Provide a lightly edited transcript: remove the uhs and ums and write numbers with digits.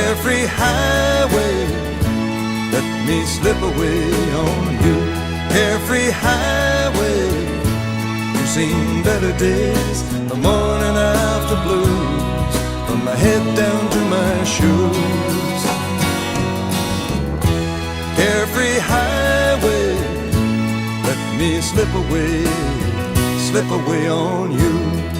Carefree highway, let me slip away on you. Carefree highway, you've seen better days, the morning after blues, from my head down to my shoes. Carefree highway, let me slip away on you.